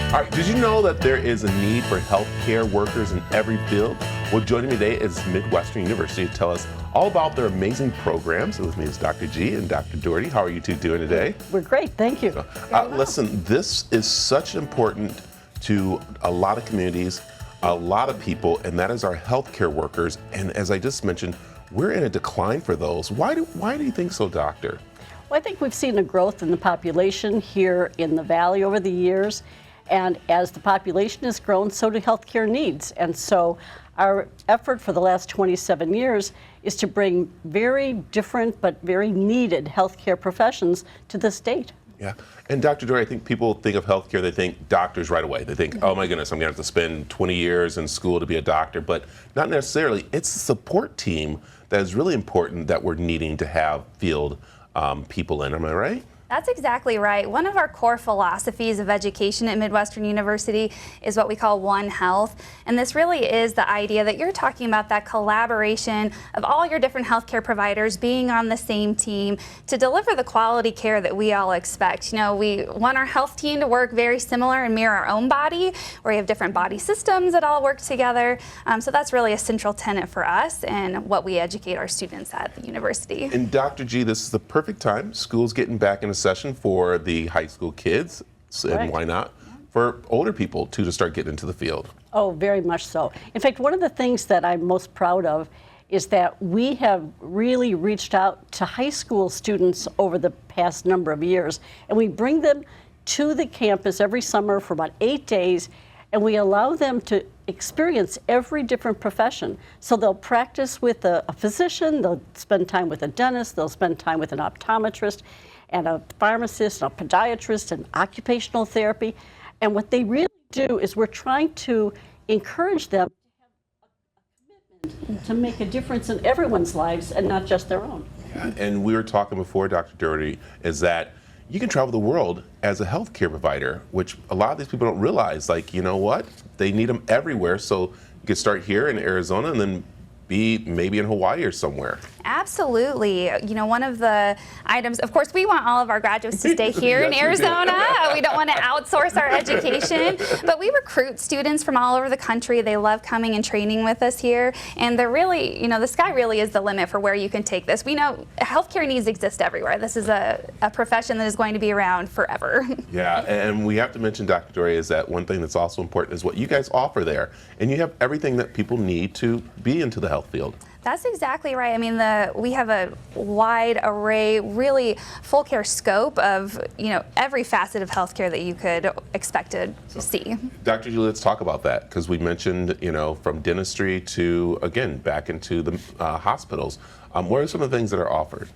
All right, did you know that there is a need for healthcare workers in every field? Well, joining me today is Midwestern University to tell us all about their amazing programs. With me is Dr. G and Dr. Doherty. How are you two doing today? We're great, thank you. Listen, this is such important to a lot of communities, a lot of people, and that is our healthcare workers. And as I just mentioned, we're in a decline for those. Why do you think so, Doctor? Well, I think we've seen a growth in the population here in the Valley over the years. And as the population has grown, so do healthcare needs. And so our effort for the last 27 years is to bring very different but very needed healthcare professions to the state. Yeah, and Dr. Doherty, I think people think of healthcare, they think doctors right away. They think, oh my goodness, I'm gonna have to spend 20 years in school to be a doctor, but not necessarily. It's the support team that is really important that we're needing to have field people in, am I right? That's exactly right. One of our core philosophies of education at Midwestern University is what we call One Health. And this really is the idea that you're talking about, that collaboration of all your different healthcare providers being on the same team to deliver the quality care that we all expect. You know, we want our health team to work very similar and mirror our own body, where we have different body systems that all work together. So that's really a central tenet for us and what we educate our students at the university. And Dr. G, this is the perfect time. School's getting back into session for the high school kids, and why not for older people too to start getting into the field? Oh, very much so. In fact, one of the things that I'm most proud of is that we have really reached out to high school students over the past number of years, and we bring them to the campus every summer for about 8 days, and we allow them to experience every different profession. So they'll practice with a physician, they'll spend time with a dentist, they'll spend time with an optometrist, and a pharmacist, and a podiatrist, and occupational therapy. And what they really do is we're trying to encourage them to have a commitment to make a difference in everyone's lives and not just their own. Yeah, and we were talking before, Dr. Doherty, is that you can travel the world as a healthcare provider, which a lot of these people don't realize. Like, you know what? They need them everywhere. So you can start here in Arizona and then be maybe in Hawaii or somewhere. Absolutely. You know, one of the items, of course, we want all of our graduates to stay here in Arizona. We don't want to outsource our education, but we recruit students from all over the country. They love coming and training with us here. And they're really, you know, the sky really is the limit for where you can take this. We know healthcare needs exist everywhere. This is a profession that is going to be around forever. Yeah, and we have to mention, Dr. Doherty, is that one thing that's also important is what you guys offer there. And you have everything that people need to be into the health field. That's exactly right. I mean, we have a wide array, really full care scope of, you know, every facet of healthcare that you could expect to see. Dr. G, let's talk about that, because we mentioned, you know, from dentistry to, again, back into the hospitals. What are some of the things that are offered?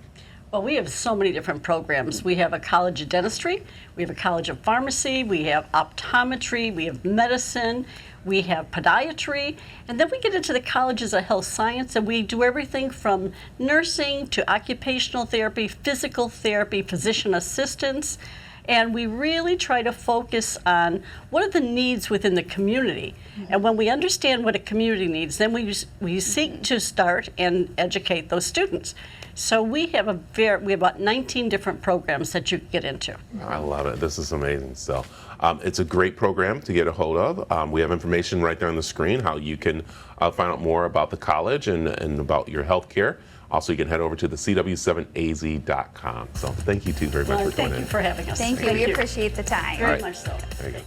Well, we have so many different programs. We have a college of dentistry, we have a college of pharmacy, we have optometry, we have medicine, we have podiatry, and then we get into the colleges of health science, and we do everything from nursing to occupational therapy, physical therapy, physician assistants, and we really try to focus on what are the needs within the community. And when we understand what a community needs, then we seek to start and educate those students. So we have about 19 different programs that you can get into. I love it. This is amazing. So it's a great program to get a hold of. We have information right there on the screen how you can find out more about the college and about your health care. Also, you can head over to the cw7az.com. So thank you two very much for coming in. Thank you for having us. Thank you. We appreciate the time. Very much so. There you go.